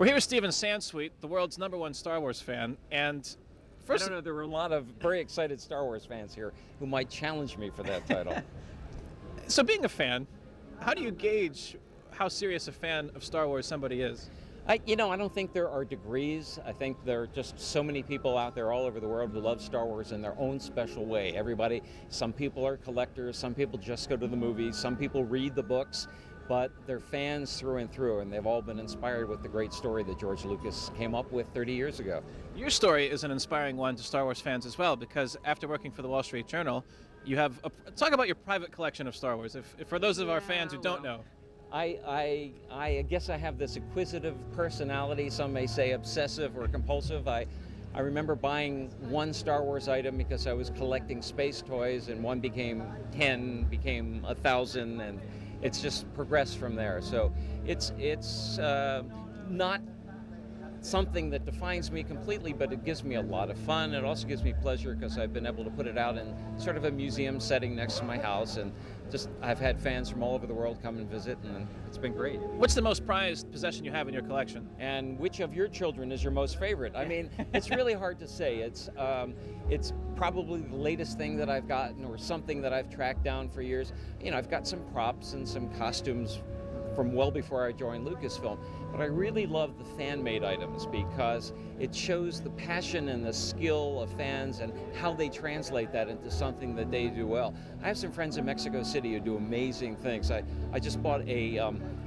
We're here with Steven Sansweet, the world's #1 Star Wars fan, and I don't know, there were a lot of very excited Star Wars fans here who might challenge me for that title. So being a fan, how do you gauge how serious a fan of Star Wars somebody is? I don't think there are degrees. I think there are just so many people out there all over the world who love Star Wars in their own special way. Some people are collectors, some people just go to the movies, some people read the books, but they're fans through and through, and they've all been inspired with the great story that George Lucas came up with 30 years ago. Your story is an inspiring one to Star Wars fans as well, because after working for the Wall Street Journal, you have talk about your private collection of Star Wars. If for those of our fans who don't know. I guess I have this acquisitive personality, some may say obsessive or compulsive. I remember buying one Star Wars item because I was collecting space toys, and one became 10, became 1,000, and it's just progressed from there. So it's not something that defines me completely, but it gives me a lot of fun. It also gives me pleasure because I've been able to put it out in sort of a museum setting next to my house, and I've had fans from all over the world come and visit, and it's been great. What's the most prized possession you have in your collection? And which of your children is your most favorite? I mean, it's really hard to say. It's probably the latest thing that I've gotten, or something that I've tracked down for years. I've got some props and some costumes from well before I joined Lucasfilm, but I really love the fan-made items because it shows the passion and the skill of fans and how they translate that into something that they do well. I have some friends in Mexico City who do amazing things. I just bought a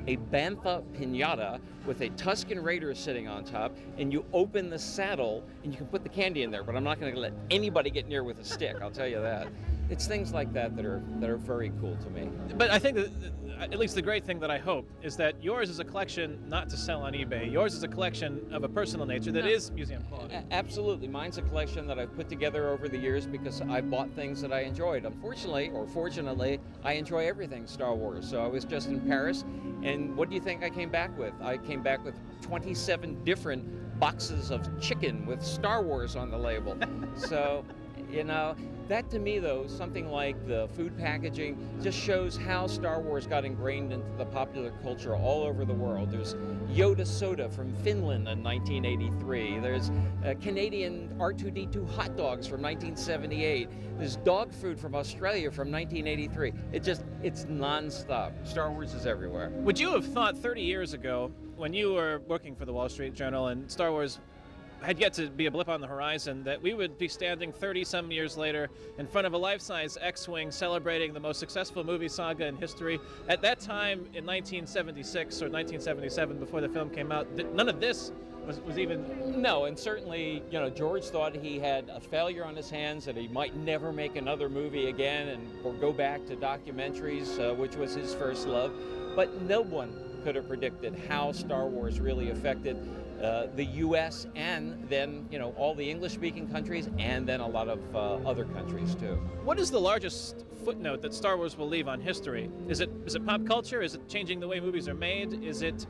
Bantha piñata with a Tusken Raider sitting on top, and you open the saddle and you can put the candy in there, but I'm not going to let anybody get near with a stick, I'll tell you that. It's things like that that are very cool to me. But I think that, at least the great thing that I hope, is that yours is a collection not to sell on eBay. Yours is a collection of a personal nature that is museum quality. Absolutely. Mine's a collection that I've put together over the years because I bought things that I enjoyed. Unfortunately, or fortunately, I enjoy everything Star Wars. So I was just in Paris, and what do you think I came back with? I came back with 27 different boxes of chicken with Star Wars on the label. So, that to me, though, something like the food packaging just shows how Star Wars got ingrained into the popular culture all over the world. There's Yoda soda from Finland in 1983. There's Canadian R2-D2 hot dogs from 1978. There's dog food from Australia from 1983. It's nonstop. Star Wars is everywhere. Would you have thought 30 years ago, when you were working for the Wall Street Journal and Star Wars had yet to be a blip on the horizon, that we would be standing 30-some years later in front of a life-size X-Wing celebrating the most successful movie saga in history? At that time, in 1976 or 1977, before the film came out, none of this was even... No, and certainly, George thought he had a failure on his hands, that he might never make another movie again or go back to documentaries, which was his first love. But no one could have predicted how Star Wars really affected the U.S. and then, all the English-speaking countries, and then a lot of other countries too. What is the largest footnote that Star Wars will leave on history? Is it pop culture? Is it changing the way movies are made? Is it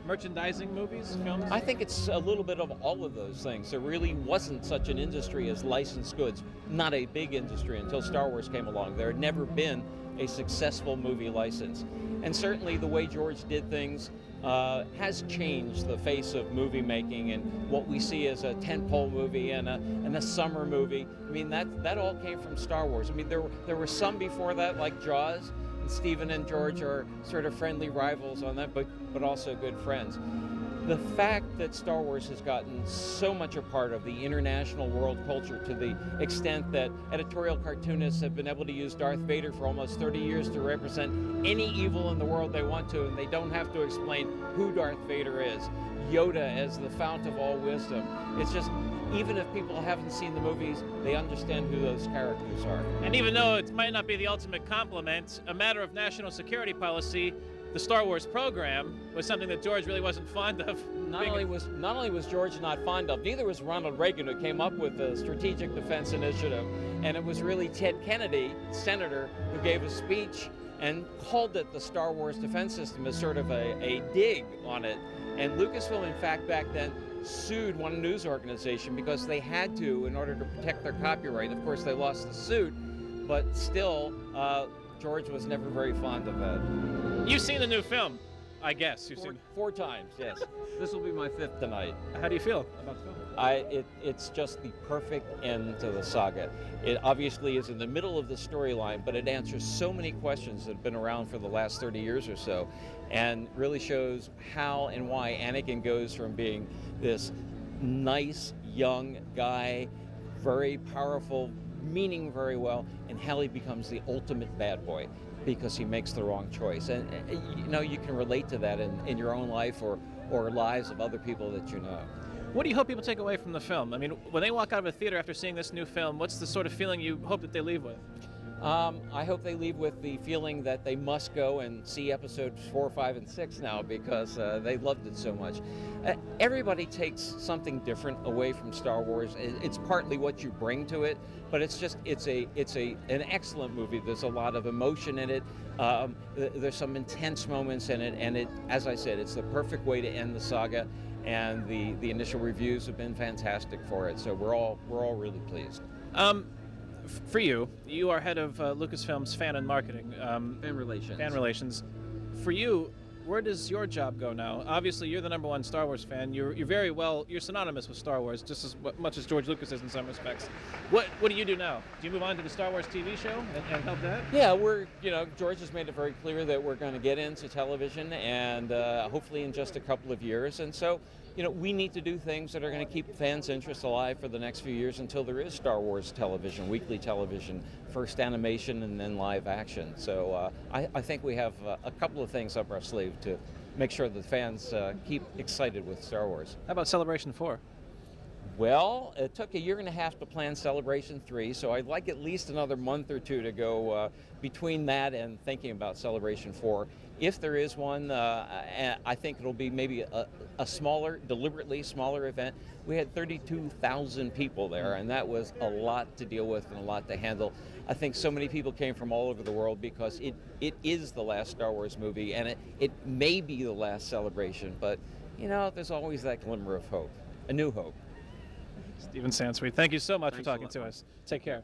merchandising movies, films? I think it's a little bit of all of those things. There really wasn't such an industry as licensed goods, not a big industry until Star Wars came along. There had never been a successful movie license. And certainly the way George did things has changed the face of movie making, and what we see as a tentpole movie and a summer movie. I mean, that all came from Star Wars. I mean, there were some before that, like Jaws, and Stephen and George are sort of friendly rivals on that, but also good friends. The fact that Star Wars has gotten so much a part of the international world culture, to the extent that editorial cartoonists have been able to use Darth Vader for almost 30 years to represent any evil in the world they want to, and they don't have to explain who Darth Vader is. Yoda as the fount of all wisdom. It's just, even if people haven't seen the movies, they understand who those characters are. And even though it might not be the ultimate compliment, a matter of national security policy, the Star Wars program was something that George really wasn't fond of. Not only was George not fond of, neither was Ronald Reagan, who came up with the Strategic Defense Initiative, and it was really Ted Kennedy, senator, who gave a speech and called it the Star Wars defense system as sort of a dig on it. And Lucasfilm, in fact, back then sued one news organization because they had to in order to protect their copyright. Of course, they lost the suit, but still, George was never very fond of that. You've seen the new film. I guess. Four times, yes. This will be my fifth tonight. How do you feel about the film? It's just the perfect end to the saga. It obviously is in the middle of the storyline, but it answers so many questions that have been around for the last 30 years or so, and really shows how and why Anakin goes from being this nice young guy, very powerful, meaning very well, and how he becomes the ultimate bad boy because he makes the wrong choice. And you can relate to that in your own life or lives of other people that you know. What do you hope people take away from the film? I mean, when they walk out of a theater after seeing this new film, what's the sort of feeling you hope that they leave with? I hope they leave with the feeling that they must go and see episodes 4, 5, and 6 now because they loved it so much. Everybody takes something different away from Star Wars. It's partly what you bring to it, but it's an excellent movie. There's a lot of emotion in it. There's some intense moments in it, and as I said, it's the perfect way to end the saga. And the initial reviews have been fantastic for it, so we're all really pleased. For you are head of Lucasfilm's fan and marketing. Fan relations. Fan relations. For you, where does your job go now? Obviously, you're the #1 Star Wars fan. You're synonymous with Star Wars, just as much as George Lucas is in some respects. What do you do now? Do you move on to the Star Wars TV show and help that? Yeah, George has made it very clear that we're going to get into television, and hopefully in just a couple of years. And so, we need to do things that are going to keep fans' interest alive for the next few years until there is Star Wars television, weekly television, first animation and then live action. So I think we have a couple of things up our sleeve to make sure that fans keep excited with Star Wars. How about Celebration 4? Well, it took 1.5 years to plan Celebration 3, so I'd like at least another month or two to go between that and thinking about Celebration 4. If there is one, I think it'll be maybe a smaller, deliberately smaller event. We had 32,000 people there, and that was a lot to deal with and a lot to handle. I think so many people came from all over the world because it is the last Star Wars movie, and it may be the last celebration, but, there's always that glimmer of hope, a new hope. Stephen Sansweet, thank you so much Thanks for talking to us. Take care.